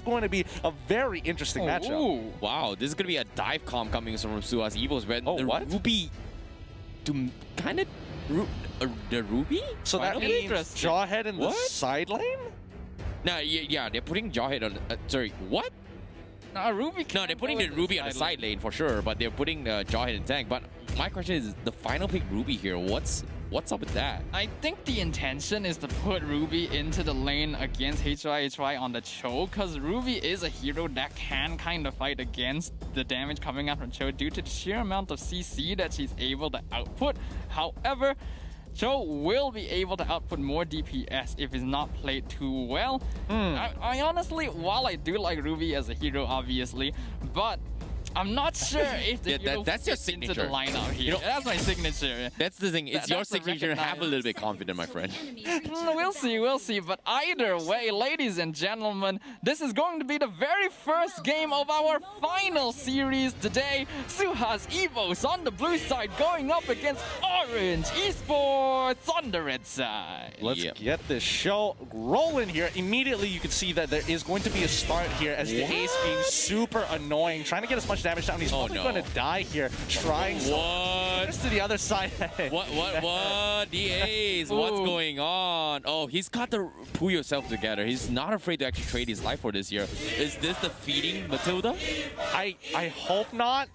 going to be a very interesting matchup. Ooh. Wow, this is going to be a dive comp coming from Suhaz EVOS, where the what? Ruby to kind of the Ruby? So that means Jawhead in the side lane? No, yeah, they're putting Jawhead on. Sorry, what? No, Ruby. No, they're putting the Ruby on the side lane for sure, but they're putting Jawhead in tank. But my question is, the final pick Ruby here. What's up with that? I think the intention is to put Ruby into the lane against HY on the Cho, because Ruby is a hero that can kind of fight against the damage coming out from Cho due to the sheer amount of CC that she's able to output. However, Cho will be able to output more DPS if it's not played too well. I honestly, while I do like Ruby as a hero, obviously, but I'm not sure if the hero that's your fits into signature. the lineup here. That's my signature. That's the thing. It's your signature. Have a little bit confident, my friend. We'll see. But either way, ladies and gentlemen, this is going to be the very first game of our final series today. Suhaz EVOS on the blue side going up against Orange ESports on the red side. Let's get this show rolling here. Immediately, you can see that there is going to be a start here as the ace being super annoying, trying to get as much damage down. He's probably going to die here, trying to the other side. What? The ace, what's going on? Oh, he's got to pull yourself together. He's not afraid to actually trade his life for this year. Is this the feeding Matilda? I hope not.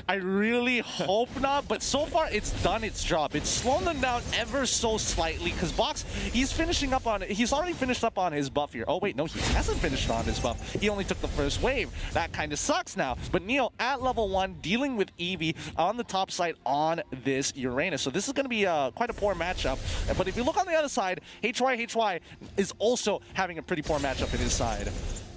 I really hope not. But so far, it's done its job. It's slowed them down ever so slightly because Box, he's already finished up on his buff here. Oh, wait, no, he hasn't finished on his buff. He only took the first wave. That kind of sucks now. But Neo at level 1 dealing with Eevee on the top side on this Uranus. So this is going to be quite a poor matchup. But if you look on the other side, HY is also having a pretty poor matchup in his side.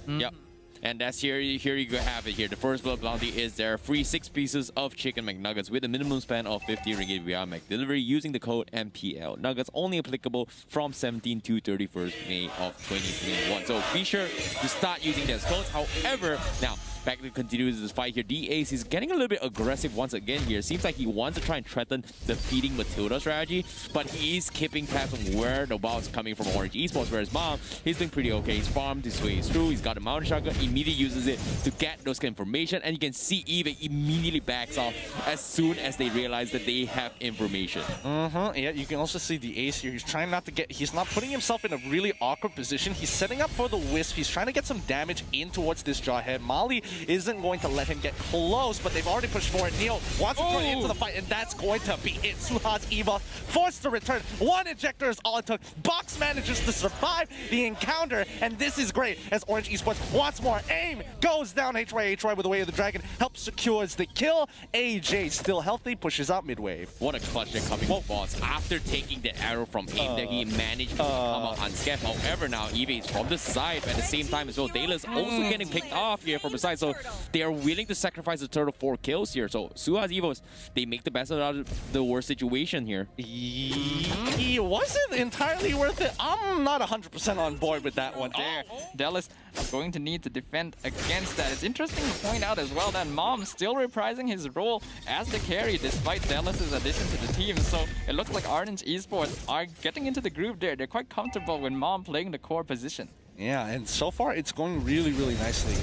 Yep. And that's here you have it here. The first blood bounty is there. Free 6 pieces of chicken McNuggets with a minimum spend of 50 ringgit via McDelivery using the code MPL. Nuggets only applicable from 17 to 31st May of 2021. So be sure to start using those codes. However, now back to continue this fight here. D-Ace is getting a little bit aggressive once again here. Seems like he wants to try and threaten the feeding Matilda strategy, but he is keeping tabs on where the ball is coming from Orange Esports, whereas Mom, he's doing pretty okay. He's farmed his way through. He's got a mountain shotgun, immediately uses it to get those information, and you can see Eve immediately backs off as soon as they realize that they have information. Yeah, you can also see the Ace here. He's trying not to he's not putting himself in a really awkward position. He's setting up for the Wisp. He's trying to get some damage in towards this Jawhead. Molly isn't going to let him get close, but they've already pushed forward. Neo wants to join into the fight, and that's going to be it. Suhaz EVOS forced to return. 1 injector is all it took. Box manages to survive the encounter, and this is great as Orange Esports wants more. Aim goes down. HY with the Way of the Dragon helps secures the kill. AJ still healthy, pushes out mid-wave. What a clutch they're coming with, boss. After taking the arrow from Aim, that he managed to come out unscathed. However, now Eve is from the side, but at the same time as well, Dayla's also getting picked off here from the side, so they are willing to sacrifice a total of 4 kills here. So Suhaz EVOS, they make the best out of the worst situation here. He wasn't entirely worth it. I'm not 100% on board with that one. There, Dallas going to need to defend against that. It's interesting to point out as well that Mom still reprising his role as the carry despite Dallas's addition to the team. So it looks like Orange Esports are getting into the groove there. They're quite comfortable with Mom playing the core position. Yeah, and so far it's going really, really nicely.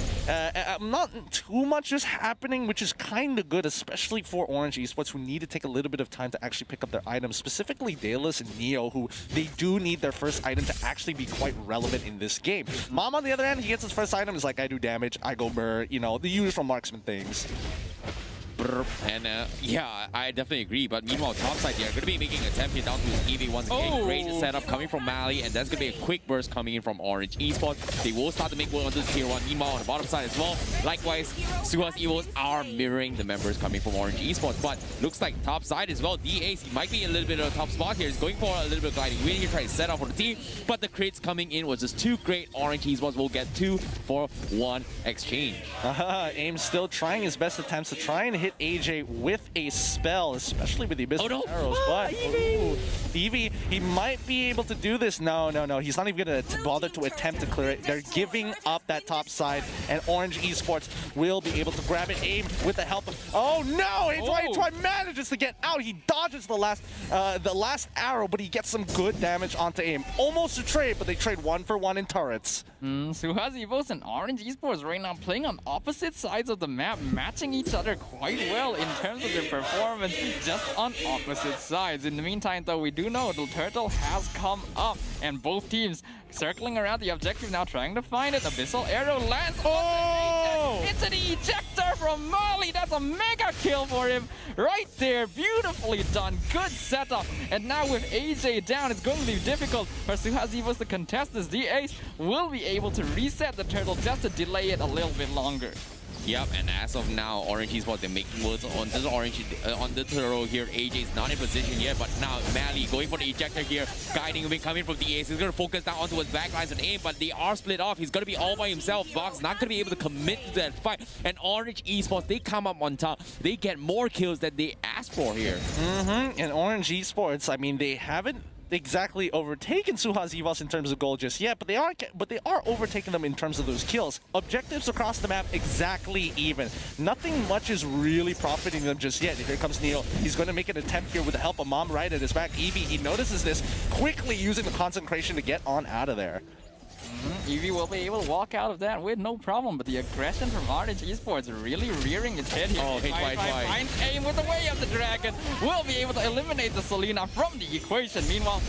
Not too much is happening, which is kind of good, especially for Orange Esports, who need to take a little bit of time to actually pick up their items, specifically Dallas and Neo, who they do need their first item to actually be quite relevant in this game. Mom, on the other hand, he gets his first item, is like, I do damage, I go burr, you know, the usual marksman things. And yeah, I definitely agree. But meanwhile, top side, they're going to be making an attempt here down to his EV once again. Great setup coming from Mali, and that's going to be a quick burst coming in from Orange Esports. They will start to make way onto this tier 1. Meanwhile, on the bottom side as well, likewise, Suhaz EVOS are mirroring the members coming from Orange Esports. But looks like top side as well, D-Ace, he might be a little bit of a top spot here. He's going for a little bit of gliding wheel here, trying to set up for the team. But the crits coming in was just too great. Orange Esports will get 2 for 1 exchange. Aim still trying his best attempts to try and hit AJ with a spell, especially with the Abyssal Arrows. But Eevee, he might be able to do this. No. He's not even going to bother to attempt to clear it. They're giving up that top side, and Orange Esports will be able to grab it. Aim with the help of... Oh no! HY manages to get out. He dodges the last arrow, but he gets some good damage onto Aim. Almost a trade, but they trade 1-for-1 in turrets. Suhaz, EVOS, and Orange Esports right now playing on opposite sides of the map, matching each other quite well in terms of their performance, just on opposite sides. In the meantime, though, we do know the turtle has come up, and both teams circling around the objective now, trying to find it. Abyssal Arrow lands into the ejector from Mali. That's a mega kill for him right there. Beautifully done. Good setup. And now with AJ down, it's going to be difficult for Suhaz EVOS to contest this. The Ace will be able to reset the turtle just to delay it a little bit longer. Yep, and as of now, Orange Esports, they're making moves on this on the turtle here. AJ is not in position yet, but now Mali going for the ejector here, guiding him coming from the Ace. He's going to focus down onto his backlines and Aim, but they are split off. He's going to be all by himself. Box not going to be able to commit to that fight. And Orange Esports, they come up on top. They get more kills than they asked for here. And Orange Esports, I mean, they haven't exactly overtaken Suhaz EVOS in terms of gold just yet, but they are overtaking them in terms of those kills. Objectives across the map exactly even. Nothing much is really profiting them just yet. Here comes Neil. He's going to make an attempt here with the help of Mom right at his back. Eevee, he notices this, quickly using the concentration to get on out of there. Eevee will be able to walk out of that with no problem, but the aggression from Orange Esports really rearing its head here. Oh, HY finds Aim with the way of the dragon. Will be able to eliminate the Selena from the equation. Meanwhile,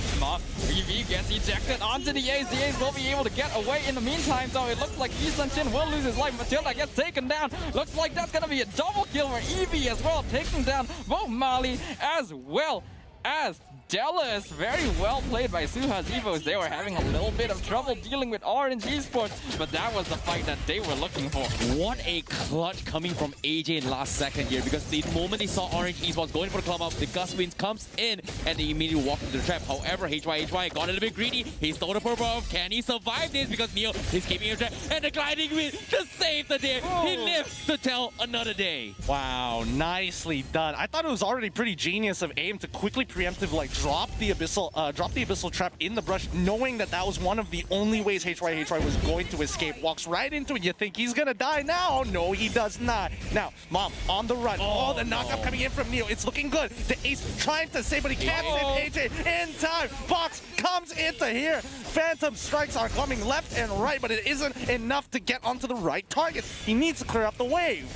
Eevee gets ejected onto the Ace. The Ace will be able to get away. In the meantime, though, it looks like Isan Shin will lose his life. Matilda gets taken down. Looks like that's going to be a double kill for Eevee as well, taking down both Mali as well as Jealous. Very well played by Suhaz EVOS. They were having a little bit of trouble dealing with Orange Esports, but that was the fight that they were looking for. What a clutch coming from AJ in last second here, because the moment they saw Orange Esports going for the club up, the Gust Winds comes in and they immediately walk into the trap. However, HY got a little bit greedy. He stole the purple off. Can he survive this? Because Neo is keeping him trapped, and the gliding win to save the day. He lives to tell another day. Wow, nicely done. I thought it was already pretty genius of Aim to quickly preemptively drop the abyssal trap in the brush, knowing that that was one of the only ways HY was going to escape. Walks right into it. You think he's gonna die now? No, he does not. Now, Mom on the run. Oh, the knockup coming in from Neo. It's looking good. The Ace trying to save, but he can't save AJ in time. Box comes into here. Phantom strikes are coming left and right, but it isn't enough to get onto the right target. He needs to clear up the wave.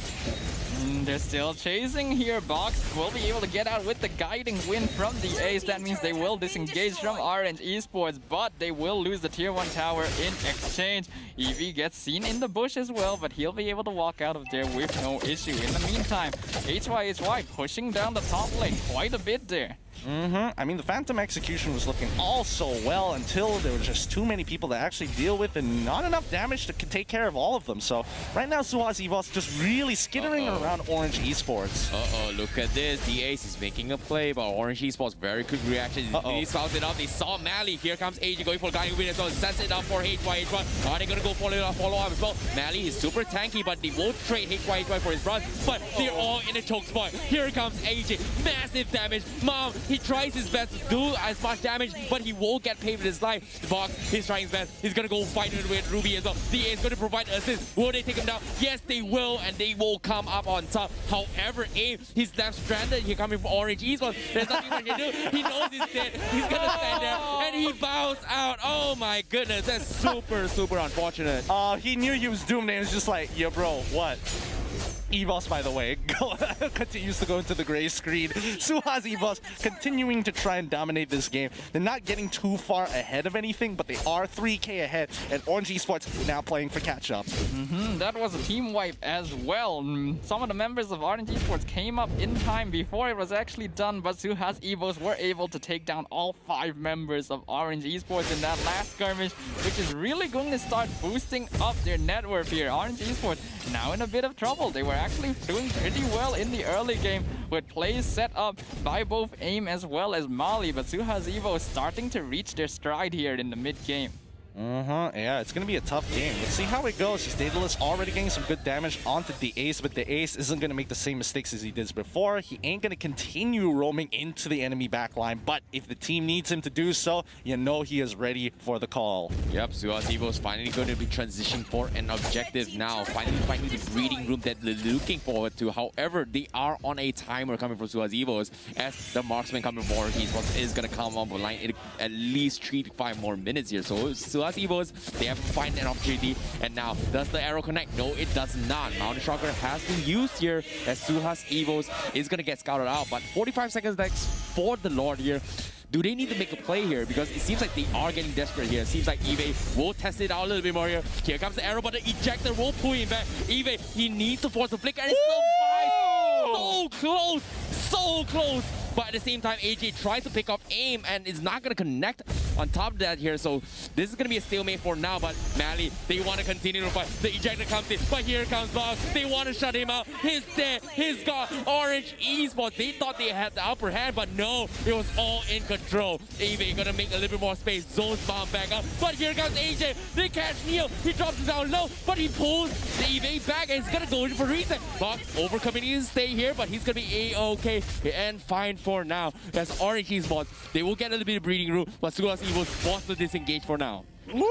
They're still chasing here. Box will be able to get out with the guiding win from the Ace. That means they will disengage from Orange Esports, but they will lose the tier 1 tower in exchange. Eevee gets seen in the bush as well, but he'll be able to walk out of there with no issue. In the meantime, HY pushing down the top lane quite a bit there. I mean, the Phantom execution was looking all so well until there were just too many people to actually deal with and not enough damage to take care of all of them. So right now, Suhaz EVOS just really skittering around Orange Esports. Look at this. The Ace is making a play, but Orange Esports, very quick reaction. He spouts it up. They saw Mali. Here comes AJ going for guiding win as well. Sets it up for HY. Are they going to go follow up as well? Mali is super tanky, but they won't trade HY for his run. But they're all in a choke spot. Here comes AJ. Massive damage. Mom, he tries his best to do as much damage, but he won't get paid with his life. The Box is trying his best. He's going to go fight it with Ruby as well. The Ace going to provide assist. Will they take him down? Yes, they will, and they will come up on top. However, Aim, he's left stranded. Here coming from Orange Esports. There's nothing he can do. He knows he's dead. He's going to stand there, and he bows out. Oh my goodness, that's super unfortunate. He knew he was doomed, and he was just like, yo, bro, what? EVOS, by the way, continues to go into the gray screen. Suhaz EVOS continuing to try and dominate this game. They're not getting too far ahead of anything, but they are 3K ahead, and Orange Esports now playing for catch-up. That was a team wipe as well. Some of the members of Orange Esports came up in time before it was actually done, but Suhaz EVOS were able to take down all 5 members of Orange Esports in that last skirmish, which is really going to start boosting up their net worth here. Orange Esports now in a bit of trouble. They were actually doing pretty well in the early game with plays set up by both Aim as well as Mali, but Suhaz EVOS starting to reach their stride here in the mid game. Yeah, it's going to be a tough game. Let's see how it goes. He's Daedalus already getting some good damage onto the Ace, but the Ace isn't going to make the same mistakes as he did before. He ain't going to continue roaming into the enemy backline, but if the team needs him to do so, you know he is ready for the call. Yep, Suhaz EVOS finally going to be transitioning for an objective now. Finally finding the breeding room that they're looking forward to. However, they are on a timer coming from Suhaz EVOS as the marksman coming for ESports is going to come on the line in at least 3 to 5 more minutes here. So Suhaz EVOS, they have to find an opportunity. And now, does the arrow connect? No, it does not. Mountain Shocker has been used here as Suhaz EVOS is going to get scouted out. But 45 seconds next for the Lord here. Do they need to make a play here? Because it seems like they are getting desperate here. It seems like EVE will test it out a little bit more here. Here comes the arrow, but the ejector will pull him back. EVE, he needs to force the flicker and it survives. So close, so close. But at the same time, AJ tries to pick up aim and is not going to connect on top of that here. So this is going to be a stalemate for now. But Mally, they want to continue to fight. The ejector comes in, but here comes Box. They want to shut him out. He's dead. He's gone. Orange Esports, they thought they had the upper hand, but no, it was all in control. EVE going to make a little bit more space. Zone's bomb back up. But here comes AJ. They catch Neo. He drops him down low, but he pulls the EVE back and he's going to go in for reset. Box overcoming to stay here, but he's going to be A-OK and fine for now. As Orange Esports, they will get a little bit of breathing room, but Suhaz EVOS wants to disengage for now. Woo!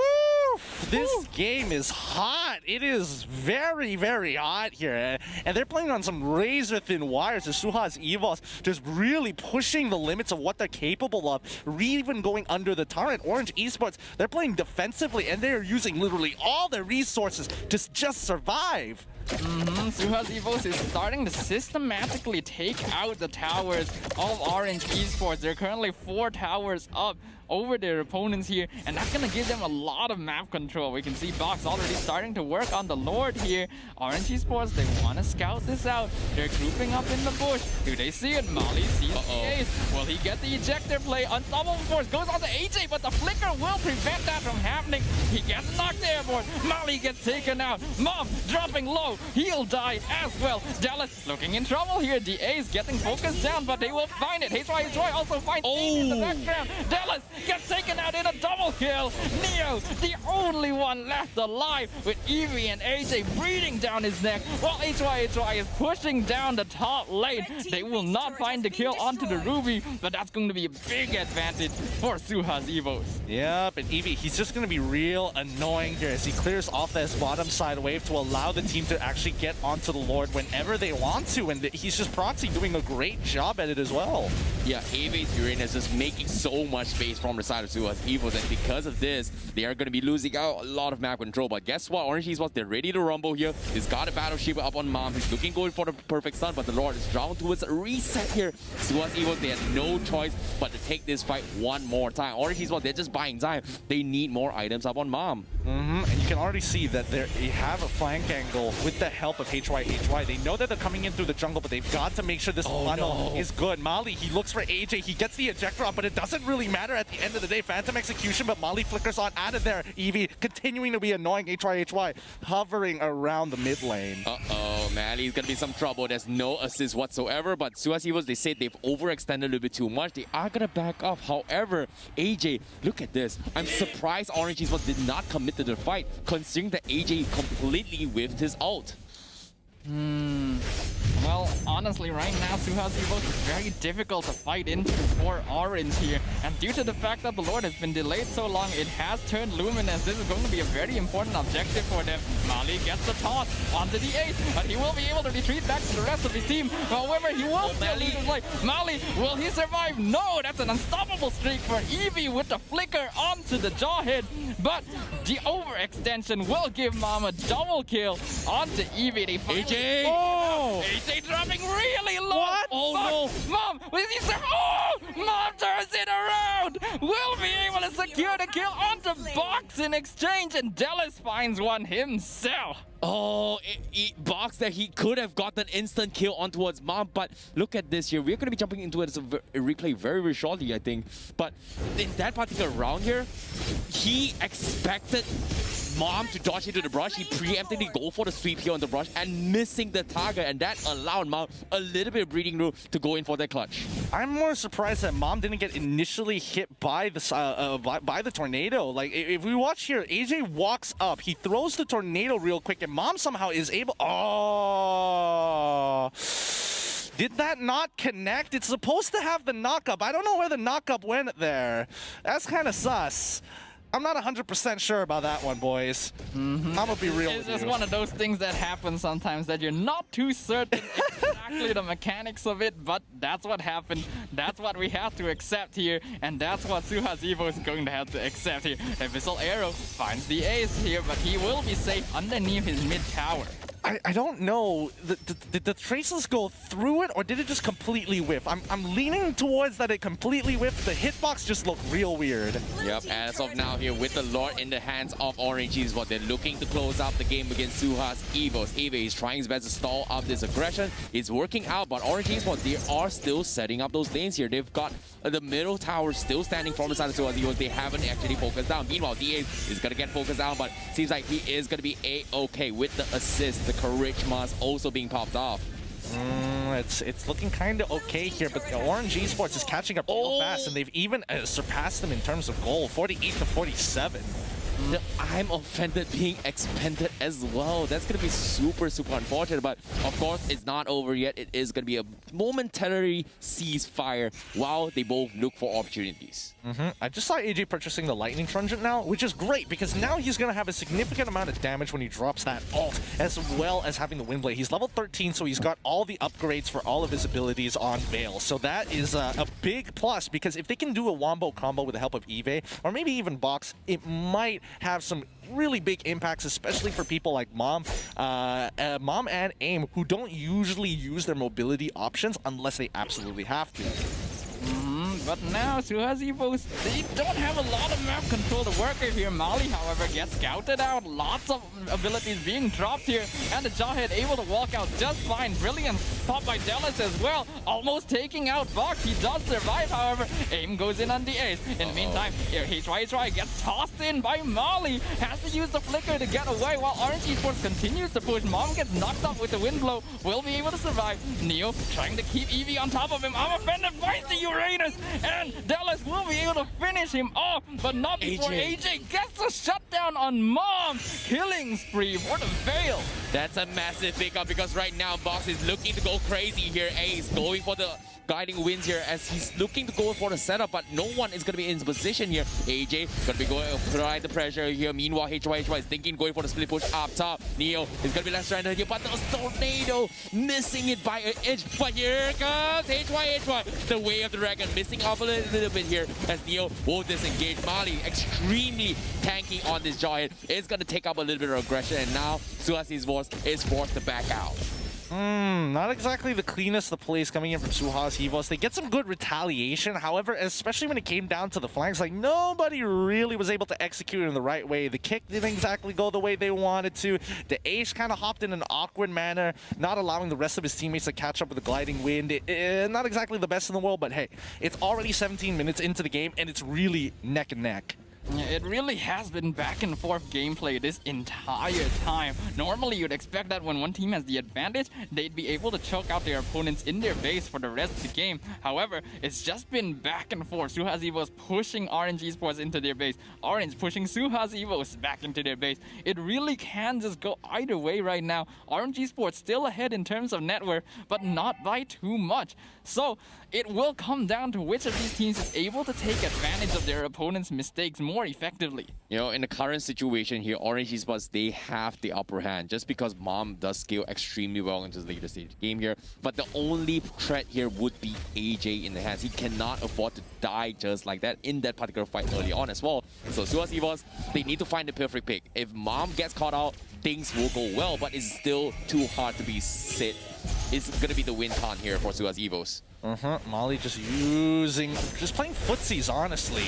This game is hot. It is very, very hot here. And they're playing on some razor-thin wires. The Suhaz EVOS just really pushing the limits of what they're capable of, even going under the turret. Orange Esports, they're playing defensively, and they're using literally all their resources to just survive. Suhaz EVOS is starting to systematically take out the towers of Orange Esports. They're currently 4 towers up over their opponents here, and that's going to give them a lot of map control. We can see Box already starting to work on the Lord here. Orange Esports, they want to scout this out. They're grouping up in the bush. Do they see it? Molly sees the ace. Will he get the ejector play? Unstoppable Force goes on to AJ, but the flicker will prevent that from happening. He gets knocked airborne. Molly gets taken out. Mob dropping low. He'll die as well. Dallas looking in trouble here. The ace getting focused down, but they will find it. HY also finds aim in the background. Dallas gets taken out in a double kill. Neo, the only one left alive, with Evie and AJ breathing down his neck, while HY is pushing down the top lane. They will not find the kill onto the Ruby, but that's going to be a big advantage for Suhaz EVOS. Yep, and Evie, he's just going to be real annoying here as he clears off this bottom side wave to allow the team to actually get onto the Lord whenever they want to, and he's just proxy doing a great job at it as well. Yeah, Eve's Uranus is making so much space from the side of Suhaz EVOS, and because of this, they are going to be losing out a lot of map control. But guess what? Orange Esports, they're ready to rumble here. He's got a battleship up on Mom. He's looking good for the perfect stun, but the Lord is drawn towards a reset here. Suhaz EVOS, they had no choice but to take this fight one more time. Orange Esports, they're just buying time. They need more items up on Mom. And you can already see that they have a flank angle with the help of HY. They know that they're coming in through the jungle, but they've got to make sure this funnel is good. Molly, he looks for AJ. He gets the ejector up, but it doesn't really matter at the end of the day. Phantom execution, but Molly flickers on out of there. Evie continuing to be annoying. HY hovering around the mid lane. Mally's gonna be some trouble. There's no assist whatsoever, but Suhaz EVOS, they said they've overextended a little bit too much. They are gonna back off. However, AJ, look at this. I'm surprised Orange Esports did not commit to the fight, considering that AJ completely whiffed his ult. Well, honestly, right now, Suhaz EVOS is very difficult to fight into for Orange here. And due to the fact that the Lord has been delayed so long, it has turned Luminous. This is going to be a very important objective for them. Mali gets the toss onto the ace, but he will be able to retreat back to the rest of his team. However, he will still lose his life. Mali, will he survive? No, that's an unstoppable streak for Evie with the flicker onto the jawhead. But the overextension will give Mom a double kill onto Evie. They finally AJ dropping really low. What? Oh no. Mom, will he survive? Oh! Mom turns it around. Will be able to secure the kill onto Box in exchange, and Dallas finds one himself. Box that he could have gotten instant kill on towards Mom, but look at this here. We're going to be jumping into it as a replay very, very shortly, I think. But in that particular round here, he expected Mom to dodge into the brush. He preemptively go for the sweep here on the brush and missing the target, and that allowed Mom a little bit of breathing room to go in for that clutch. I'm more surprised that Mom didn't get initially hit by the by the tornado. Like, if we watch here, AJ walks up, he throws the tornado real quick, and Mom somehow is able. Oh. Did that not connect? It's supposed to have the knock-up. I don't know where the knock-up went there. That's kind of sus. I'm not 100% sure about that one, boys. I'm gonna be real It's with just you. one of those things that happen sometimes that you're not too certain exactly the mechanics of it, but that's what happened. That's what we have to accept here, and that's what Suhaz EVOS is going to have to accept here. Abyssal Arrow finds the ace here, but he will be safe underneath his mid tower. I don't know. Did the traces go through it, or did it just completely whiff? I'm leaning towards that it completely whiffed. The hitbox just looked real weird. Yep, as of now here with the Lord in the hands of Orange EVOS, they're looking to close out the game against Suhaz EVOS. EVOS is trying his best to stall up this aggression. It's working out, but Orange EVOS, they are still setting up those lanes here. They've got the middle tower still standing from the side of Suhaz EVOS. They haven't actually focused down. Meanwhile, DA is going to get focused down, but seems like he is going to be A-okay with the assist. The Charisma's also being popped off. It's looking kind of okay here, but Orange ESports is catching up real fast, and they've even surpassed them in terms of goal, 48 to 47. I'm offended being expended as well. That's going to be super, super unfortunate. But of course, it's not over yet. It is going to be a momentary ceasefire while they both look for opportunities. I just saw AJ purchasing the Lightning Truncheon now, which is great because now he's going to have a significant amount of damage when he drops that ult, as well as having the Windblade. He's level 13, so he's got all the upgrades for all of his abilities on Veil. So that is a big plus, because if they can do a wombo combo with the help of Eve, or maybe even Box, it might have some really big impacts, especially for people like Mom and AIM, who don't usually use their mobility options unless they absolutely have to. But now Suhaz EVOS, they don't have a lot of map control to work with here. Mali, however, gets scouted out. Lots of abilities being dropped here. And the Jawhead able to walk out just fine. Brilliance popped by Dallas as well. Almost taking out Box. He does survive, however. AIM goes in on the ace. In the meantime, HY gets tossed in by Mali. Has to use the flicker to get away while Orange ESports continues to push. Mom gets knocked up with the wind blow. Will be able to survive. Neo trying to keep Eevee on top of him. I'm offended by the Uranus. And Dallas will be able to finish him off, but not before AJ gets a shutdown on Mom. Killing spree for the Veil. That's a massive pickup because right now Box is looking to go crazy here. Ace going for the guiding wins here as he's looking to go for the setup, but no one is going to be in his position here. AJ going to be going to apply the pressure here. Meanwhile, HY is thinking going for the split push up top. Neo is going to be left stranded here, but the tornado missing it by an inch. But here comes HY, the way of the dragon, missing off a little bit here as Neo will disengage. Mali extremely tanky on this Jawhead. It's going to take up a little bit of aggression, and now Suhaz is forced to back out. Not exactly the cleanest of plays coming in from Suhaz EVOS. They get some good retaliation, however, especially when it came down to the flanks, like nobody really was able to execute it in the right way. The kick didn't exactly go the way they wanted to. The ace kind of hopped in an awkward manner, not allowing the rest of his teammates to catch up with the gliding wind. Not exactly the best in the world, but hey, it's already 17 minutes into the game, and it's really neck and neck. Yeah, it really has been back and forth gameplay this entire time. Normally, you'd expect that when one team has the advantage, they'd be able to choke out their opponents in their base for the rest of the game. However, it's just been back and forth. Suhaz EVOS pushing Orange ESports into their base. Orange pushing Suhaz EVOS back into their base. It really can just go either way right now. Orange ESports still ahead in terms of net worth, but not by too much. So, it will come down to which of these teams is able to take advantage of their opponent's mistakes more effectively. You know, in the current situation here, Orange ESports, they have the upper hand just because Mom does scale extremely well into the later stage game here. But the only threat here would be AJ in the hands. He cannot afford to die just like that in that particular fight early on as well. So Suhaz EVOS, they need to find the perfect pick. If Mom gets caught out, things will go well, but it's still too hard to be sit. It's going to be the win con here for Suhaz EVOS. Mali just playing footsies, honestly,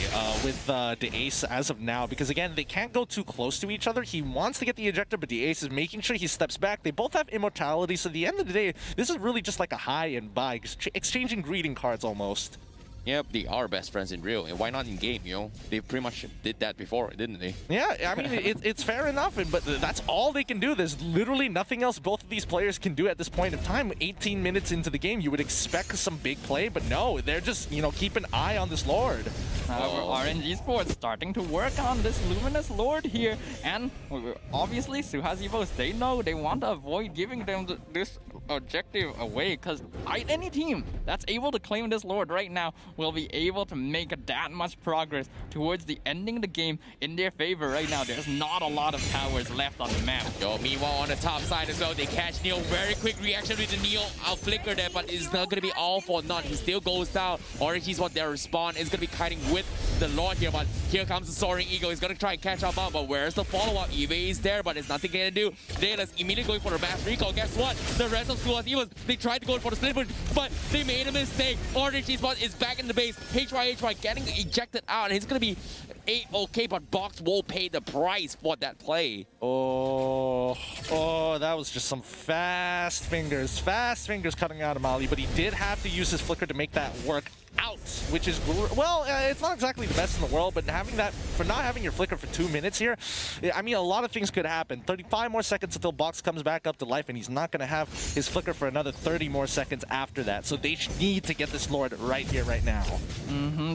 with the ace as of now, because again, they can't go too close to each other. He wants to get the ejector, but the ace is making sure he steps back. They both have immortality, so at the end of the day, this is really just like a high and buy, exchanging greeting cards almost. Yep, they are best friends in real, and why not in game, you know? They pretty much did that before, didn't they? Yeah, I mean, it's fair enough, but that's all they can do. There's literally nothing else both of these players can do at this point of time. 18 minutes into the game, you would expect some big play, but no, they're just, you know, keep an eye on this Lord. However, Orange Esports starting to work on this Luminous Lord here, and obviously Suhaz EVOS, they know they want to avoid giving them this objective away, because any team that's able to claim this Lord right now will be able to make that much progress towards the ending the game in their favor right now. There's not a lot of towers left on the map. Yo, meanwhile on the top side as well, they catch Neo. Very quick reaction with the Neo. I'll flicker there, but it's not going to be all for naught. He still goes down. Orange is what their respawn is going to be kiting with the Lord here, but here comes the Soaring Eagle. He's going to try and catch up on, but where's the follow-up? Eve is there, but it's nothing going to do. Dayla's immediately going for the mass recall. Guess what? The rest of Suhaz EVOS, they tried to go for the split push, but they made a mistake. Orange Esports is back in the base. HY getting ejected out, and it's going to be 8-OK, but Box will pay the price for that play. Oh, that was just some fast fingers cutting out of Mali, but he did have to use his flicker to make that work out, which is, well, it's not exactly the best in the world, but having that, for not having your flicker for 2 minutes here, I mean, a lot of things could happen. 35 more seconds until Box comes back up to life, and he's not going to have his flicker for another 30 more seconds after that. So they need to get this Lord right here, right now.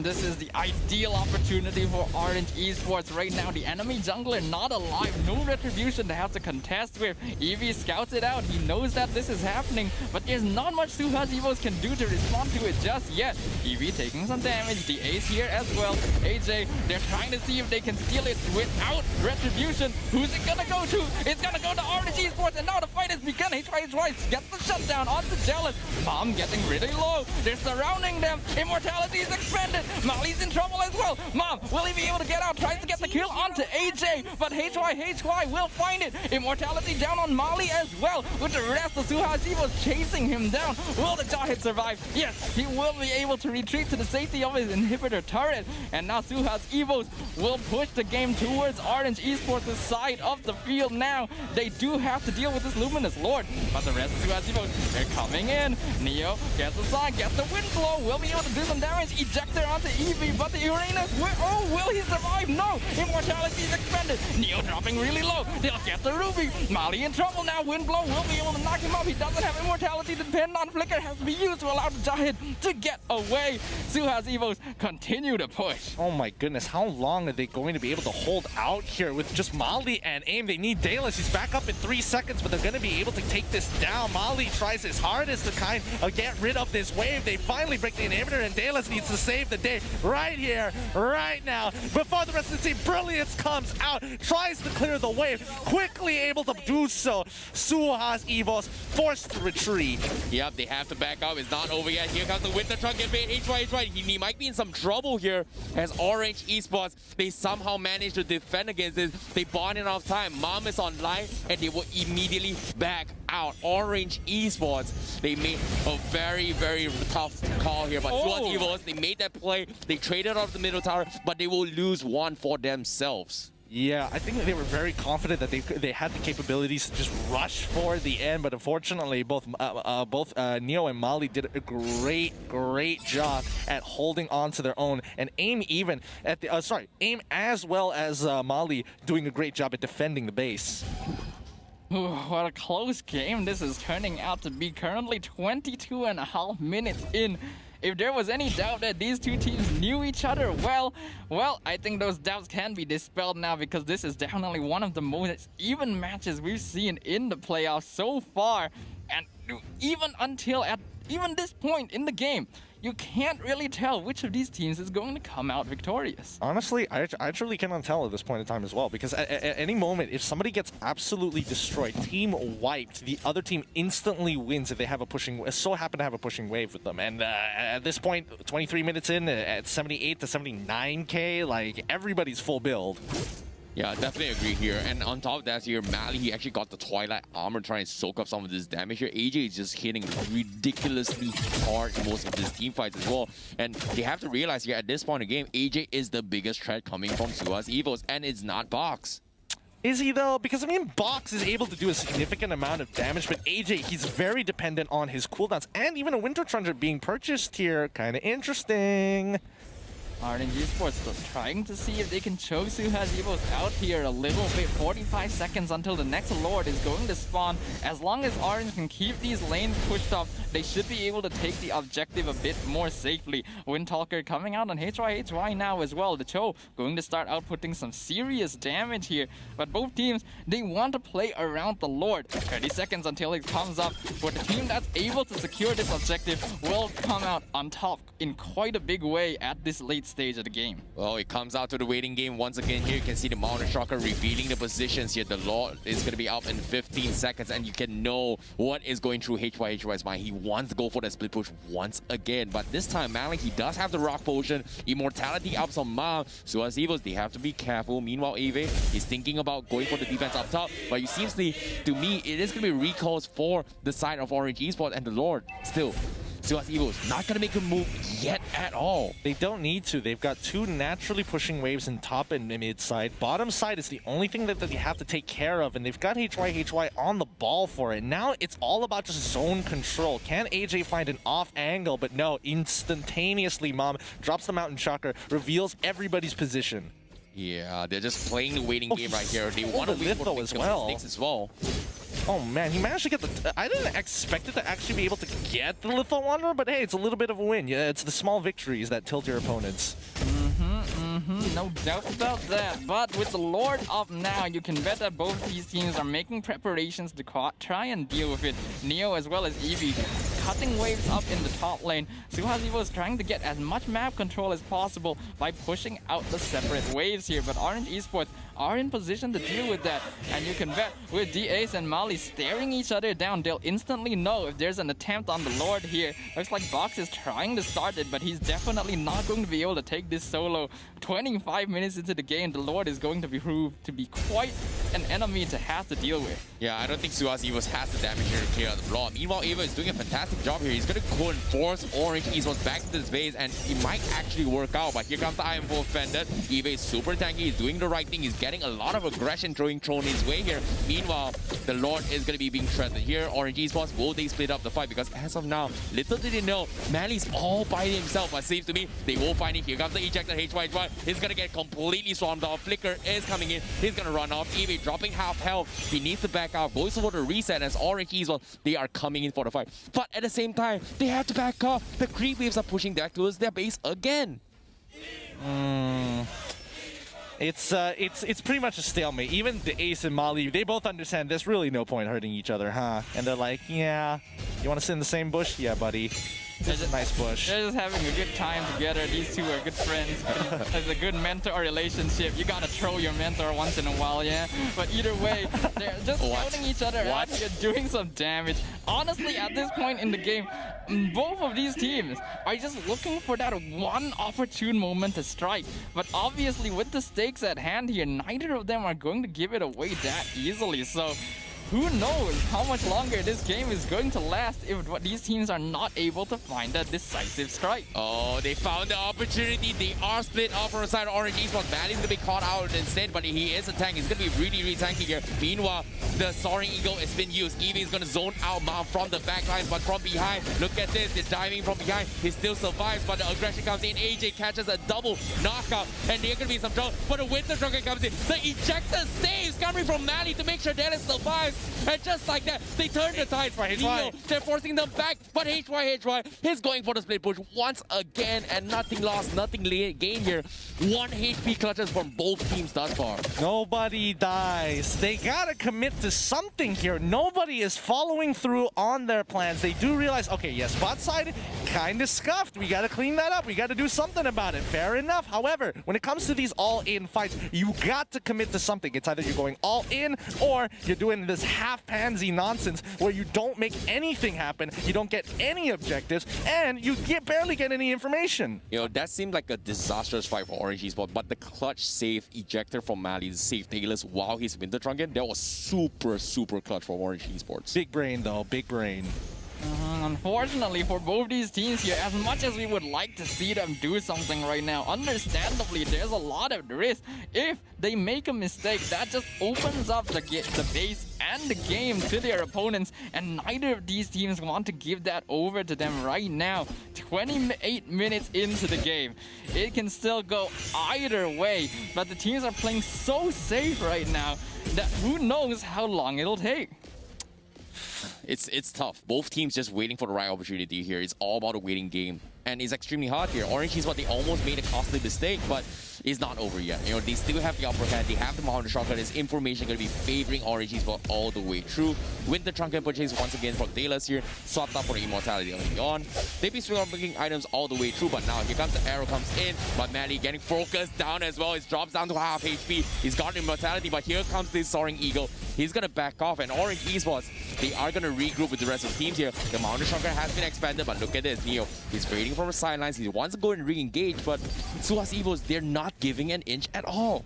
This is the ideal opportunity for Orange Esports right now. The enemy jungler not alive, no retribution to have to contest with. Eevee scouts it out. He knows that this is happening, but there's not much Suhaz EVOS can do to respond to it just yet. Eevee taking some damage, the ace here as well. AJ, they're trying to see if they can steal it without retribution. Who's it gonna go to? It's gonna go to Orange Esports, and now the fight has begun. HY gets the shutdown onto Jealous. Mom getting really low. They're surrounding them. Immortality is expanded. Mali's in trouble as well. Mom, will he be able to get out? Tries to get the kill onto AJ, but HY will find it. Immortality down on Mali as well, with the rest of Suhaz EVOS chasing him down. Will the Jawhead survive? Yes, he will be able to retreat to the safety of his inhibitor turret, and now Suhaz EVOS will push the game towards Orange Esports' side of the field now. They do have to deal with this Luminous Lord, but the rest of Suhaz EVOS, they're coming in. Neo gets a sign, gets the wind blow, will be able to do some damage. Ejector onto Eevee, but the Uranus, will he survive? No! Immortality is expended. Neo dropping really low. They'll get the Ruby. Mali in trouble now. Wind blow will be able to knock him up. He doesn't have immortality to depend on. Flicker has to be used to allow the Jawhead to get away. Suhaz EVOS continue to push. Oh my goodness, how long are they going to be able to hold out here with just Mali and AIM? They need Dayless. He's back up in 3 seconds, but they're going to be able to take this down. Mali tries his hardest to kind of get rid of this wave. They finally break the inhibitor, and Dayless needs to save the day right here, right now. Before the rest of the team, Brilliance comes out, tries to clear the wave, quickly able to do so. Suhaz EVOS forced to retreat. Yep, they have to back up. It's not over yet. Here comes the Winter Truck and bait. HY. He might be in some trouble here as Orange Esports, they somehow managed to defend against this. They bought enough time. Mom is online, and they will immediately back out. Orange Esports, they made a very, very tough call here, but Suhaz EVOS, they made that play. They traded off the middle tower, but they will lose one for themselves. Yeah, I think they were very confident that they had the capabilities to just rush for the end, but unfortunately, both Neo and Mali did a great job at holding on to their own, and AIM even at the AIM as well as Mali doing a great job at defending the base. Ooh, what a close game this is turning out to be. Currently 22.5 minutes in. If there was any doubt that these two teams knew each other well, I think those doubts can be dispelled now, because this is definitely one of the most even matches we've seen in the playoffs so far. And even this point in the game, you can't really tell which of these teams is going to come out victorious. Honestly, I truly cannot tell at this point in time as well, because at any moment, if somebody gets absolutely destroyed, team wiped, the other team instantly wins if they have happen to have a pushing wave with them. And at this point, 23 minutes in, at 78 to 79k, like, everybody's full build. Yeah, definitely agree here. And on top of that here, Mali, he actually got the Twilight Armor trying to soak up some of this damage here. AJ is just hitting ridiculously hard in most of these team fights as well. And they have to realize here at this point in the game, AJ is the biggest threat coming from Suhaz EVOS, and it's not Box. Is he though? Because I mean, Box is able to do a significant amount of damage, but AJ, he's very dependent on his cooldowns, and even a Winter Trundle being purchased here. Kind of interesting. Orange Esports trying to see if they can choke Suhaz EVOS out here a little bit. 45 seconds until the next Lord is going to spawn. As long as Orange can keep these lanes pushed up, they should be able to take the objective a bit more safely. Windtalker coming out on HY now as well. The Cho going to start outputting some serious damage here. But both teams, they want to play around the Lord. 30 seconds until it comes up. But the team that's able to secure this objective will come out on top in quite a big way at this late stage of the game. Well, it comes out to the waiting game once again here. You can see the Mountain Shocker revealing the positions here. The Lord is going to be up in 15 seconds, and you can know what is going through HY's mind. He wants to go for that split push once again, but this time Malik, he does have the Rock Potion. Immortality ups on Ma. So as EVOS, they have to be careful. Meanwhile, Eve is thinking about going for the defense up top, but you seems to me, it is going to be recalls for the side of Orange Esports, and the Lord still. Suhaz EVOS not going to make a move yet at all. They don't need to. They've got two naturally pushing waves in top and mid side. Bottom side is the only thing that they have to take care of, and they've got HY on the ball for it. Now it's all about just zone control. Can AJ find an off angle? But no, instantaneously, Mom drops the Mountain Shocker, reveals everybody's position. Yeah, they're just playing the waiting game right here. They want to wait for the as well. mistakes as well. Oh man, he managed to get the... I didn't expect it to actually be able to get the Lethal Wanderer, but hey, it's a little bit of a win. Yeah, it's the small victories that tilt your opponents. No doubt about that. But with the Lord up now, you can bet that both these teams are making preparations to try and deal with it. Neo as well as Eevee cutting waves up in the top lane. Suhaz EVOS trying to get as much map control as possible by pushing out the separate waves here. But Orange Esports are in position to deal with that. And you can bet with D-Ace and Mali staring each other down, they'll instantly know if there's an attempt on the Lord here. Looks like Box is trying to start it, but he's definitely not going to be able to take this solo. 25 minutes into the game, the Lord is going to be proved to be quite an enemy to have to deal with. Yeah, I don't think Suhaz EVOS has the damage here to clear out the block. Meanwhile, Eva is doing a fantastic job here. He's going to go and force Orange Esports back to this base, and it might actually work out. But here comes the Iron Wolf Fender. Eva is super tanky. He's doing the right thing. He's getting a lot of aggression thrown his way here. Meanwhile, the Lord is going to be being threatened here. Orange Esports, will they split up the fight? Because as of now, little did they know, Manly's all by himself. But seems to me, they will find it. Here comes the ejector. HY. He's going to get completely swarmed off. Flicker is coming in. He's going to run off. Eva dropping half health. He needs to back out. Goes for the reset as Orange Esports, they are coming in for the fight. But at the same time, they have to back off. The creep waves are pushing back towards their base again. It's pretty much a stalemate. Even the Ace and Mali, they both understand there's really no point hurting each other, huh? And they're like, yeah, you want to sit in the same bush? Yeah, buddy. It's a nice bush. They're just having a good time together. These two are good friends. It's a good mentor relationship. You gotta troll your mentor once in a while, yeah? But either way, they're just scouting each other out here, doing some damage. Honestly, at this point in the game, both of these teams are just looking for that one opportune moment to strike. But obviously, with the stakes at hand here, neither of them are going to give it away that easily. So who knows how much longer this game is going to last if these teams are not able to find a decisive strike. Oh, they found the opportunity. They are split off from the side of Orange Esports. Manly's going to be caught out instead, but he is a tank. He's going to be really, really tanky here. Meanwhile, the Soaring Eagle has been used. Eevee is going to zone out Mom from the backline, but from behind, look at this. They're diving from behind. He still survives, but the aggression comes in. AJ catches a double knockout, and there's going to be some trouble. But the Winter Dragon comes in. The ejector saves coming from Manly to make sure Dennis survives. And just like that, they turn the tide for HY. They're forcing them back, but HY is going for the split push once again, and nothing lost, nothing gained here. 1 HP clutches from both teams thus far. Nobody dies. They gotta commit to something here. Nobody is following through on their plans. They do realize, okay, yes, bot side kind of scuffed. We gotta clean that up. We gotta do something about it. Fair enough. However, when it comes to these all-in fights, you got to commit to something. It's either you're going all in or you're doing this half-pansy nonsense where you don't make anything happen, you don't get any objectives, and you barely get any information. You know, that seemed like a disastrous fight for Orange Esports, but the clutch save ejector from Mali to save Taylor's while he's Winter Trunken, that was super, super clutch for Orange Esports. Big brain, though. Big brain. Unfortunately for both these teams here, as much as we would like to see them do something right now, understandably, there's a lot of risk. If they make a mistake, that just opens up the base and the game to their opponents, and neither of these teams want to give that over to them right now. 28 minutes into the game. It can still go either way, but the teams are playing so safe right now that who knows how long it'll take. It's tough. Both teams just waiting for the right opportunity here. It's all about a waiting game. And it's extremely hard here. Orange is what they almost made a costly mistake, but it's not over yet. You know, they still have the upper hand. They have the mountain shotgun. There's information going to be favoring Orange Esports all the way through. With the Trunken purchase once again from Delas here, swapped up for the immortality early on. They've been swinging picking items all the way through, but now here comes the arrow comes in. But Manny getting focused down as well. It drops down to half HP. He's got immortality, but here comes this Soaring Eagle. He's going to back off, and Orange Esports, they are going to regroup with the rest of the teams here. The mountain shotgun has been expanded, but look at this. Neo, he's waiting from the sidelines. He wants to go and re-engage, but Suhaz EVOS, they're not giving an inch at all.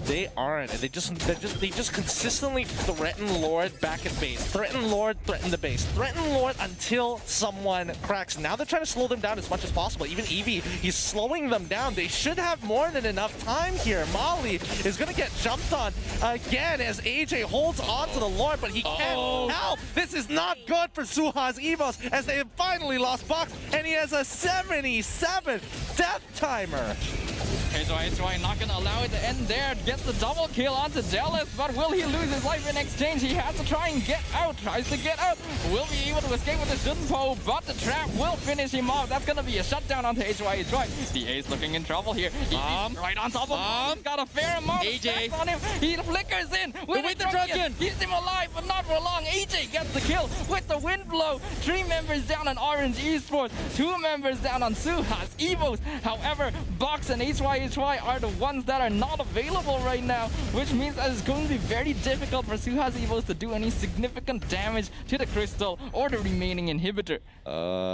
They aren't, and they just consistently threaten Lord back at base. Threaten Lord, threaten the base. Threaten Lord until someone cracks. Now they're trying to slow them down as much as possible. Even Eevee, he's slowing them down. They should have more than enough time here. Molly is gonna get jumped on again as AJ holds on to the Lord, but he can't help. This is not good for Suhaz EVOS as they have finally lost Box, and he has a 77 death timer. HY not gonna allow it to end there. Gets the double kill onto Jealous, but will he lose his life in exchange? He has to try and get out. Tries to get out. Will be able to escape with the Shunpo, but the trap will finish him off. That's gonna be a shutdown onto HY. The Ace looking in trouble here. Right on top of him. He's got a fair amount of stacks on him. He flickers in with the Drunken. Keeps him alive, but not for long. AJ gets the kill with the wind blow. 3 members down on Orange Esports. 2 members down on Suhaz EVOS. However, Box and HY are the ones that are not available right now, which means that it's going to be very difficult for Suhaz EVOS to do any significant damage to the crystal or the remaining inhibitor.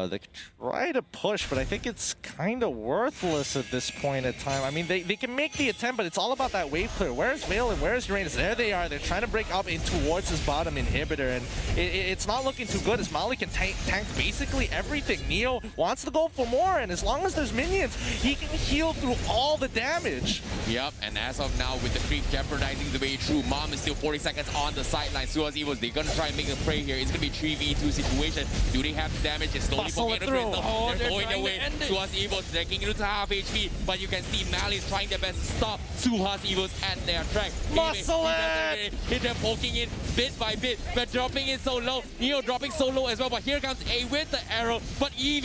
They could try to push, but I think it's kind of worthless at this point in time. I mean, they can make the attempt, but it's all about that wave clear. Where's Vale and where's Uranus? There they are. They're trying to break up in towards his bottom inhibitor, and it's not looking too good as Molly can tank basically everything. Neo wants to go for more, and as long as there's minions, he can heal through all the damage. Yep, and as of now, with the creep jeopardizing the way through, Mom is still 40 seconds on the sideline. Suhaz EVOS, they're gonna try and make a play here. It's gonna be 3v2 situation. Do they have the damage? It's slowly poking the crystal. They're going away. Suhaz EVOS dragging into half HP, but you can see Mali's trying their best to stop Suhaz EVOS at their track. Muscle it! They're poking in bit by bit, but dropping in so low. Neo dropping so low as well, but here comes A with the arrow. But Eve,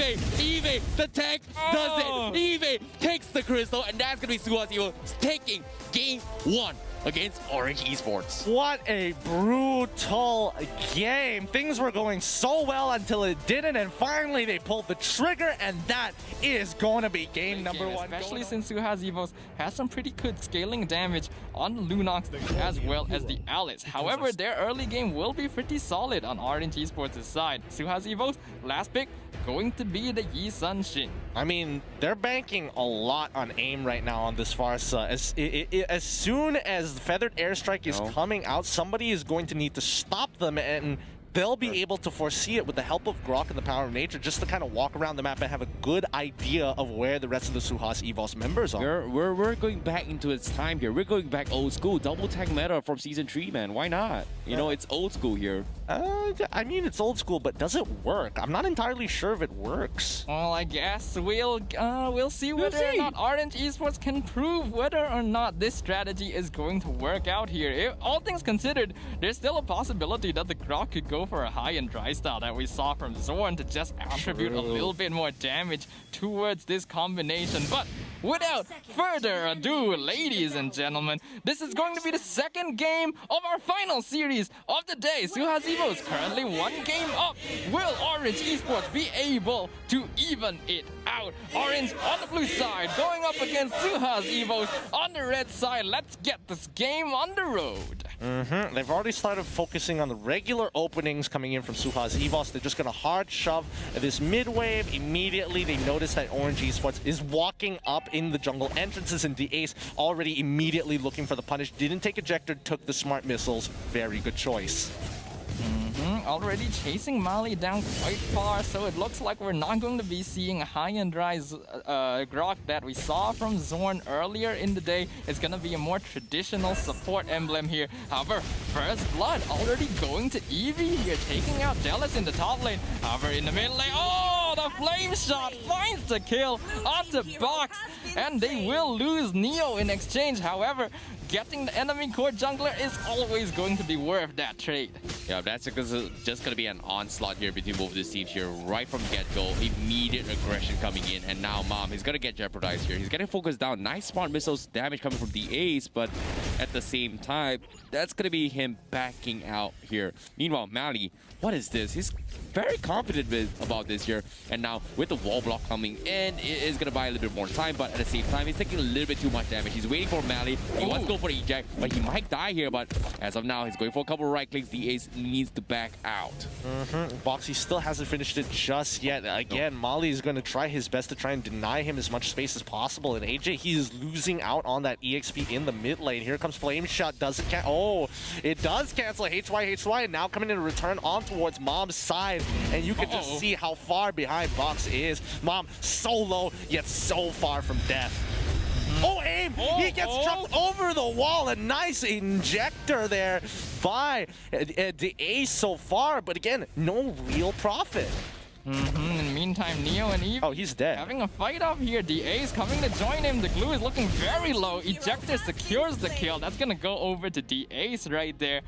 the tank does it. Eve takes the crystal, and that's gonna be Suhaz EVOS taking game 1 against Orange Esports. What a brutal game. Things were going so well until it didn't, and finally they pulled the trigger, and that is going to be game number 1. Especially since Suhaz EVOS has some pretty good scaling damage on the Lunox as well as the Alice. However, their early game will be pretty solid on Orange Esports' side. Suhaz EVOS, last pick, going to be the Yi Sun Shin. I mean, they're banking a lot on aim right now on this Farsa. As soon as the Feathered Airstrike is coming out, somebody is going to need to stop them, and they'll be able to foresee it with the help of Grok and the power of nature, just to kind of walk around the map and have a good idea of where the rest of the Suhaz EVOS members are. We're going back into its time here. We're going back old school. Double tag meta from Season 3, man. Why not? You know, it's old school here. I mean, it's old school, but does it work? I'm not entirely sure if it works. Well, I guess we'll see whether or not Orange Esports can prove whether or not this strategy is going to work out here. If, all things considered, there's still a possibility that the Grok could go for a high and dry style that we saw from Zorn to just attribute a little bit more damage towards this combination. But without further ado, ladies and gentlemen, this is going to be the second game of our final series of the day. Suhaz EVOS currently 1 game up. Will Orange Esports be able to even it out? Orange on the blue side going up against Suhaz EVOS on the red side. Let's get this game on the road. They've already started focusing on the regular openings coming in from Suhaz EVOS. They're just going to hard shove this mid wave. Immediately, they notice that Orange Esports is walking up in the jungle entrances, and the Ace already immediately looking for the punish. Didn't take ejector, took the smart missiles. Very good choice. already chasing Mali down quite far, so it looks like we're not going to be seeing a high and dry Grok that we saw from Zorn earlier in the day. It's going to be a more traditional support emblem here. However, First Blood already going to Eevee here, taking out Jealous in the top lane. However, in the mid lane, oh, the flame shot finds the kill onto Box, and they will lose Neo in exchange. However, getting the enemy core jungler is always going to be worth that trade. Yeah, that's just going to be an onslaught here between both of these teams here right from get-go. Immediate aggression coming in, and now Mom is going to get jeopardized here. He's getting focused down. Nice smart missiles damage coming from the Ace, but at the same time, that's going to be him backing out here. Meanwhile, Mali, what is this? He's very confident about this here, and now with the wall block coming in, it is going to buy a little bit more time, but at the same time, he's taking a little bit too much damage. He's waiting for Mali. He wants to go for the eject, but he might die here, but as of now, he's going for a couple of right clicks. The Ace needs to back out. Boxy still hasn't finished it just yet. Again, Mali is going to try his best to try and deny him as much space as possible, and AJ, he is losing out on that EXP in the mid lane. Here comes Flame Shot. Does it cancel? Oh, it does cancel. HY, and now coming in to return on towards Mom's side, and you can just see how far behind Box is. Mom so low, yet so far from death. Oh, aim! He gets jumped over the wall. A nice injector there by the Ace so far, but again, no real profit. In the meantime, Neo and Eve he's dead. having a fight up here. The Ace coming to join him. The glue is looking very low. Ejector secures the kill. That's gonna go over to the Ace right there.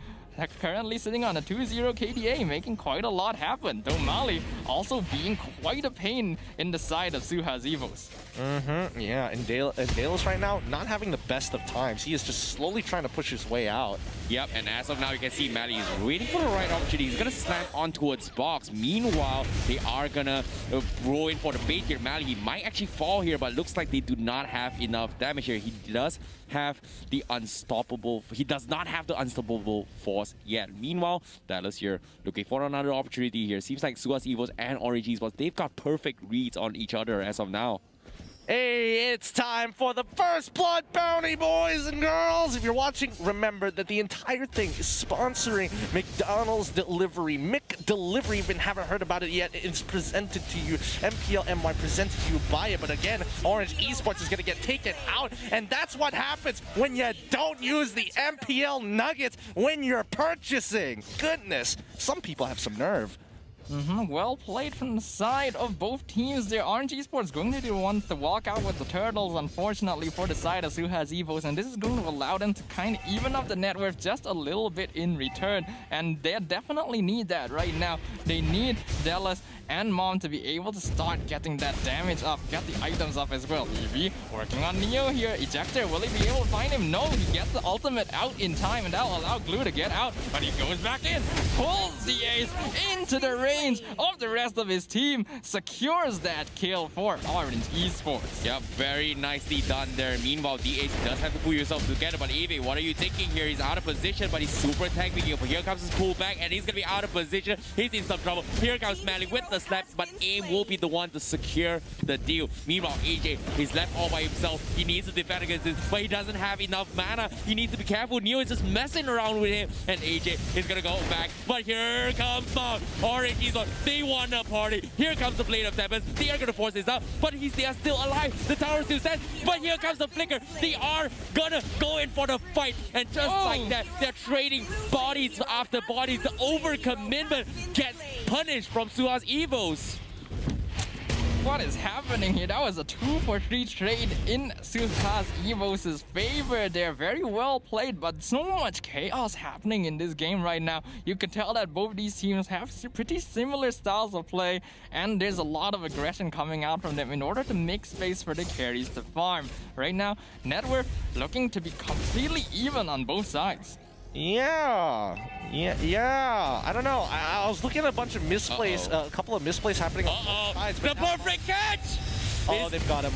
Currently sitting on a 2-0 KDA, making quite a lot happen. Though Mali also being quite a pain in the side of Suhaz EVOS. Yeah, and Dalus right now not having the best of times. He is just slowly trying to push his way out. Yep, and as of now, you can see Mali is waiting for the right opportunity. He's going to slam on towards Box. Meanwhile, they are going to throw in for the bait here. Mali, he might actually fall here, but looks like they do not have enough damage here. He does have the unstoppable... He does not have the unstoppable force yet. Meanwhile, Dallas here looking for another opportunity here. Seems like Suhaz EVOS and Orange ESports, they've got perfect reads on each other as of now. Hey, it's time for the First Blood Bounty, boys and girls! If you're watching, remember that the entire thing is sponsoring McDonald's Delivery. McDelivery, if you haven't heard about it yet, it's presented to you. MPL MY presented to you by it. But again, Orange Esports is going to get taken out. And that's what happens when you don't use the MPL nuggets when you're purchasing. Goodness, some people have some nerve. Well played from the side of both teams there. Orange Esports going to be the ones to walk out with the turtles, unfortunately, for the side of Suhaz EVOS, and this is going to allow them to kind of even up the net worth just a little bit in return, and they definitely need that right now. They need Dallas and Mom to be able to start getting that damage up, get the items up as well. EV working on Neo here. Ejector, will he be able to find him? No, he gets the ultimate out in time, and that'll allow Glue to get out, but he goes back in, pulls the Ace into the range of the rest of his team, secures that kill for Orange Esports. Yeah, very nicely done there. Meanwhile, the Ace does have to pull yourself together, but Evie, what are you thinking here? He's out of position, but he's super tanking here. But here comes his pullback, and he's gonna be out of position. He's in some trouble. Here comes Malik with the slaps, but Aim will be the one to secure the deal. Meanwhile, AJ, he's left all by himself. He needs to defend against this, but he doesn't have enough mana. He needs to be careful. Neo is just messing around with him, and AJ is gonna go back. But here comes Mom. Orange Esports, they won the party. Here comes the Blade of Tempest. They are gonna force this out, but they are still alive. The tower still stands, but here comes the Flicker. They are gonna go in for the fight, and just like that, they're trading bodies after bodies. The overcommitment gets punished from Suhaz EVOS. What is happening here? That was a 2-for-3 trade in Suhaz EVOS' favor. They're very well played, but so much chaos happening in this game right now. You can tell that both these teams have pretty similar styles of play, and there's a lot of aggression coming out from them in order to make space for the carries to farm. Right now, net worth looking to be completely even on both sides. Yeah. I don't know. I was looking at a bunch of misplays, a couple of misplays happening on both sides. The perfect catch! Oh, they've got him.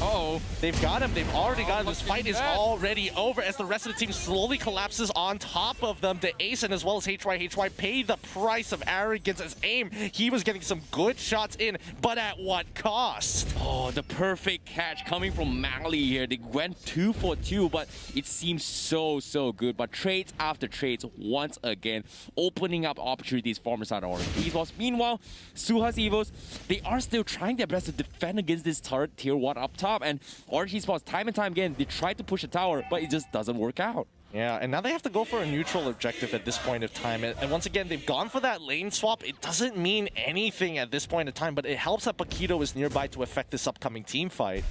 Oh, They've got him. They've already got him. This looking fight is bad. already over as the rest of the team slowly collapses on top of them. The Ace and as well as HY paid the price of arrogance as AIM. He was getting some good shots in, but at what cost? Oh, the perfect catch coming from Mali here. They went 2 for 2, but it seems so good. But trades after trades, once again, opening up opportunities for Orange EVOS. Meanwhile, Suhaz EVOS, they are still trying their best to defend against this turret tier 1 up top. And Orange EVOS, time and time again, they try to push a tower, but it just doesn't work out. Yeah, and now they have to go for a neutral objective at this point of time. And once again, they've gone for that lane swap. It doesn't mean anything at this point of time, but it helps that Paquito is nearby to affect this upcoming team fight.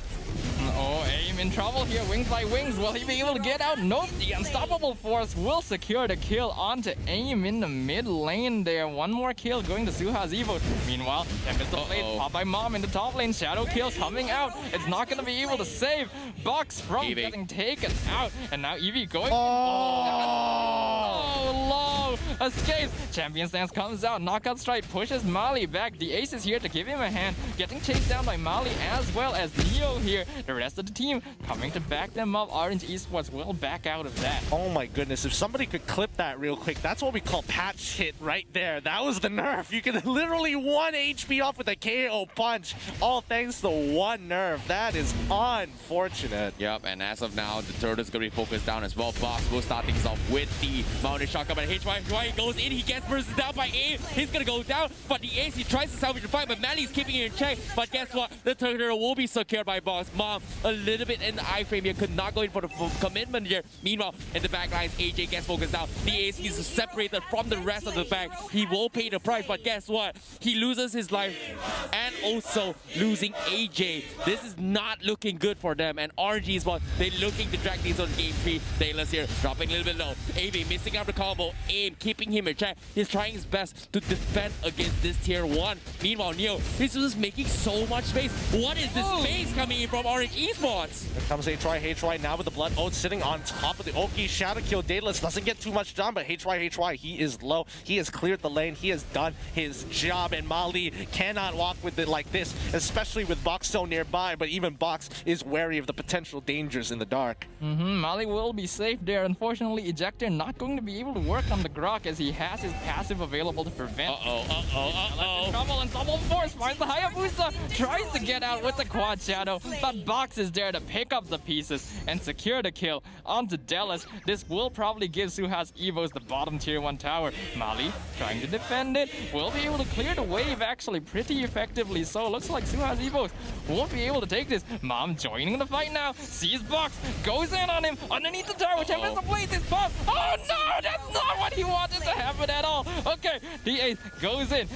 Oh, AIM in trouble here, wings by wings. Will he be able to get out? Nope, the Unstoppable Force will secure the kill onto AIM in the mid lane there. One more kill going to Suhaz EVOS. Meanwhile, Tempest the Blade popped by Mom in the top lane. Shadow kill coming out. It's not going to be able to save Box from Eevee getting taken out. And now Eevee going. Oh, low. Escapes. Champion stance comes out. Knockout strike pushes Mali back. The Ace is here to give him a hand. Getting chased down by Mali as well as Neo here. The rest of the team coming to back them up. Orange Esports will back out of that. Oh my goodness, if somebody could clip that real quick, that's what we call patch hit right there. That was the nerf. You can literally 1 HP off with a KO punch, all thanks to one nerf. That is unfortunate. Yep, and as of now, the turret is going to be focused down as well. Box will start things off with the mounted shotgun, but HY goes in, he gets bursted down by AIM. He's going to go down, but the Ace, he tries to salvage the fight, but Manly's keeping it in check. But guess what? The turret will be secured by Box. Mom, a little bit in the iframe here, could not go in for the full commitment here. Meanwhile, in the back lines, AJ gets focused down. The Ace, he's separated from the rest of the back. He will pay the price, but guess what? He loses his life and also losing AJ. This is not looking good for them, and Orange Esports, they're looking to drag these on game 3. Taylor's here, dropping a little bit low. AV missing out the combo. AIM keeping him in check. He's trying his best to defend against this tier 1. Meanwhile, Neo, he's just making so much space. What is this space coming in from Orange Esports? Here comes HY now with the Blood Oath sitting on top of the Oki. Shadow kill. Daedalus doesn't get too much done, but HY, he is low. He has cleared the lane. He has done his job, and Mali cannot walk with it like this, especially with Box so nearby, but even Box is wary of the potential dangers in the dark. Mali will be safe there. Unfortunately, Ejector not going to be able to work on the Grok as he has his passive available to prevent. Trouble, and Double Force finds the Hayabusa, tries to get out with the Quad Shadow, but Box is there to pick up the pieces and secure the kill onto Dallas. This will probably give Suhaz EVOS the bottom tier 1 tower. Mali trying to defend it, will be able to clear the wave actually pretty effectively, so looks like Suhaz EVOS won't be able to take this. Mom joining the fight now, sees Box, goes in on him underneath the tower. Tempest of Blades is popped. Oh no, that's not what he wanted to happen at all. Okay, the Ace goes in,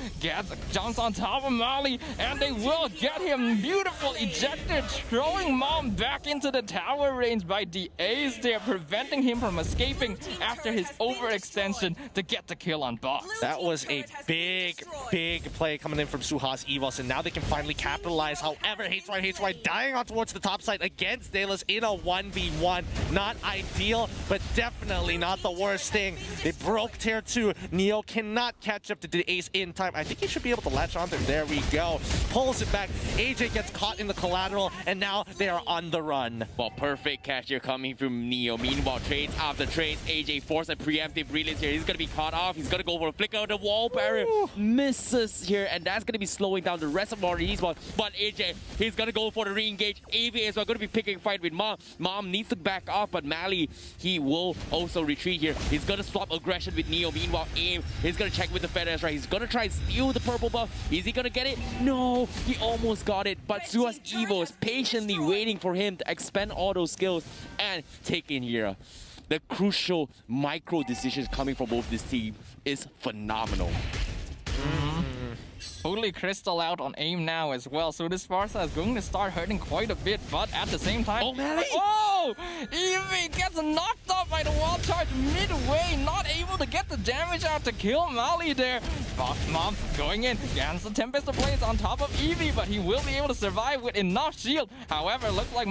jumps on top of Mali, and they will get him. Beautiful ejector, throwing Mom back into the tower range by the Ace there, preventing him from escaping after his overextension to get the kill on Box. That was a big play coming in from Suhaz EVOS, and now they can finally capitalize. However, HY dying on towards the top side against Dallas in a 1v1. Not ideal, but definitely not the worst thing. They broke tier 2. Neo cannot catch up to the Ace in time. I think he should be able to latch onto him. There we go. Pulls it back. AJ gets caught in the collateral, and now they are on the run. Well, perfect catch here coming from Neo. Meanwhile, trades after trades. AJ forced a preemptive release here. He's going to be caught off. He's going to go for a flicker of the wall barrier. Misses here, and that's going to be slowing down the rest of Orange Esports. But AJ, he's going to go for the re-engage. AV is going to be picking a fight with Mom. Mom needs to back off, but Mali, he will also retreat here. He's going to swap aggression with Neo. Meanwhile, AIM, he's going to check with the Feathers, right? He's going to try and steal the purple buff. Is he going to get it? No, he almost got it. But Suhaz EVO is patiently waiting for him to expend all those skills and take in here. The crucial micro decisions coming from both this team is phenomenal. Totally Crystal out on AIM now as well, so this Sparta is going to start hurting quite a bit, but at the same time... Oh, Mali! Oh! Eevee gets knocked off by the wall charge midway, not able to get the damage out to kill Mali there. Mom going in, gets the Tempest Blaze on top of Eevee, but he will be able to survive with enough shield. However, looks like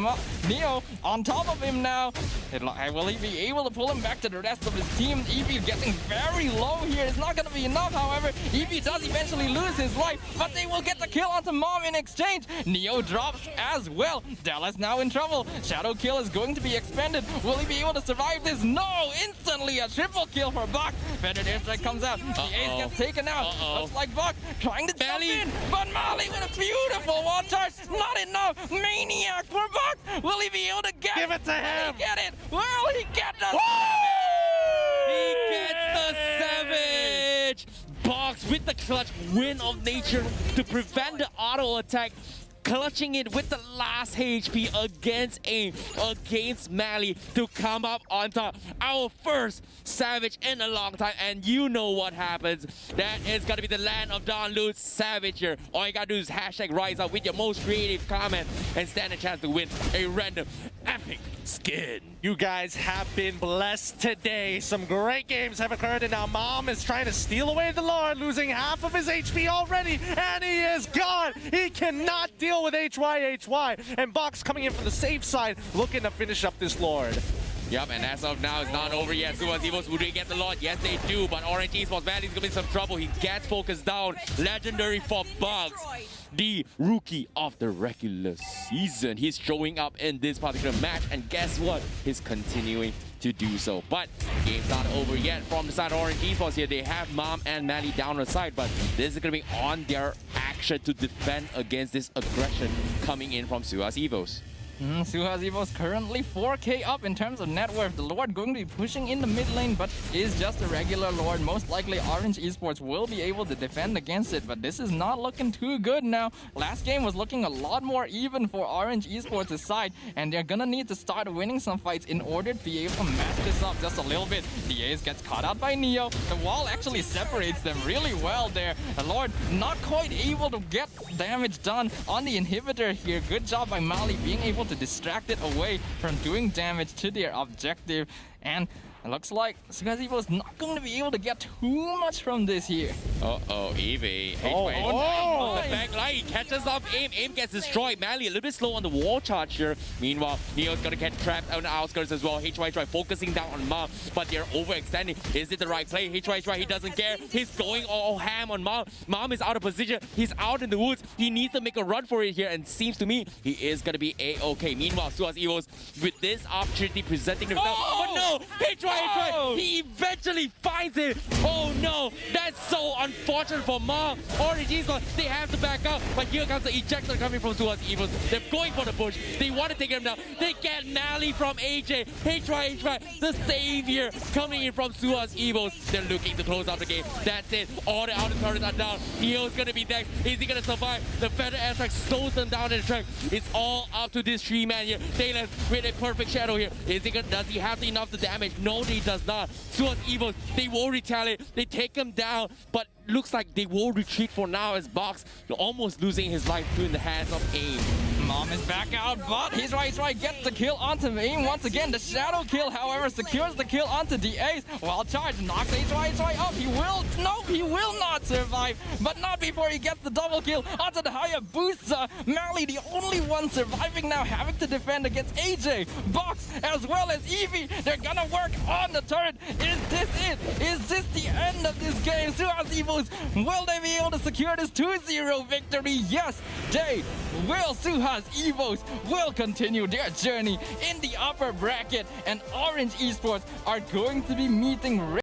Neo on top of him now. Will he be able to pull him back to the rest of his team? Eevee getting very low here. It's not going to be enough, however. Eevee does eventually lose his life, but they will get the kill onto Mom in exchange. Neo drops as well. Dallas now in trouble. Shadow kill is going to be expended. Will he be able to survive this? No! Instantly a triple kill for Buck. Feathered airstrike comes out. The ace gets taken out. Looks like Buck trying to jump in, but Mali with a beautiful wall charge. Not enough. Maniac for Buck. Will he be able to get it? Give it to him. Will he get it? Will he get the He gets the Savage! Box with the clutch win of nature to prevent the auto attack. Clutching it with the last HP against AIM, against Mali to come up on top. Our first Savage in a long time, and you know what happens. That is gonna be the land of Don Lu's Savage here. All you gotta do is hashtag rise up with your most creative comment and stand a chance to win a random epic skin. You guys have been blessed today. Some great games have occurred, and now Mom is trying to steal away the Lord, losing half of his HP already, and he is gone. He cannot deal with HY, and Box coming in from the safe side, looking to finish up this Lord. Yep, and as of now, it's not over yet. Suhaz EVOS, would they get the Lord? Yes, they do, but Orange Esports, man, he's gonna be in some trouble. He gets focused down. Legendary for Bugs, the rookie of the regular season. He's showing up in this particular match, and guess what? He's continuing to do so. But game's not over yet from the side of Orange Esports here. They have Mom and Mali down on the side, but this is gonna be on their action to defend against this aggression coming in from Suhaz EVOS. Suhaz EVOS currently 4k up in terms of net worth. The Lord going to be pushing in the mid lane, but is just a regular Lord. Most likely Orange Esports will be able to defend against it, but this is not looking too good now. Last game was looking a lot more even for Orange Esports' side, and they're gonna need to start winning some fights in order to be able to match this up just a little bit. The Ace gets caught out by Neo. The wall actually separates them really well there. The Lord not quite able to get damage done on the inhibitor here. Good job by Mali being able to distract it away from doing damage to their objective, and it looks like Suhaz EVOS is not going to be able to get too much from this here. Eevee. Oh. The back line, he catches up AIM. AIM gets destroyed. Mali a little bit slow on the wall charge here. Meanwhile, Neo's gonna get trapped on the outskirts as well. HY focusing down on Mom, but they're overextending. Is it the right play? HY, he doesn't care. He's going all ham on Mom. Mom is out of position. He's out in the woods. He needs to make a run for it here, and seems to me he is gonna be A-okay. Meanwhile, Suhaz EVOS with this opportunity presenting themselves. But no! HY, he eventually finds it. Oh no, that's so unfortunate for Mom. Orange Esports, they have to back up, but here comes the ejector coming from Suhaz EVOS. They're going for the push. They want to take him down. They get Mali from AJ. HY, the savior coming in from Suhaz EVOS. They're looking to close out the game. That's it. All the outer turrets are down. Neo's gonna be next. Is he gonna survive? The feather airstrike slows them down in the track. It's all up to this 3-man here. Taylor with a perfect shadow here. Does he have enough to damage? No, he does not. Suhaz EVOS, they will retaliate. They take him down, but looks like they will retreat for now as Box almost losing his life in the hands of AIM. Mom is back out, but he's right, gets the kill onto AIM once again. The shadow kill, however, secures the kill onto the Ace. While charge knocks HY up. He will not survive, but not before he gets the double kill onto the Hayabusa. Mali, the only one surviving now, having to defend against AJ, Box, as well as Eevee. They're gonna work on the turret. Is this it? Is this the end of this game? Suhaz EVOS, will they be able to secure this 2-0 victory? Yes, they will. Suhaz EVOS will continue their journey in the upper bracket, and Orange Esports are going to be meeting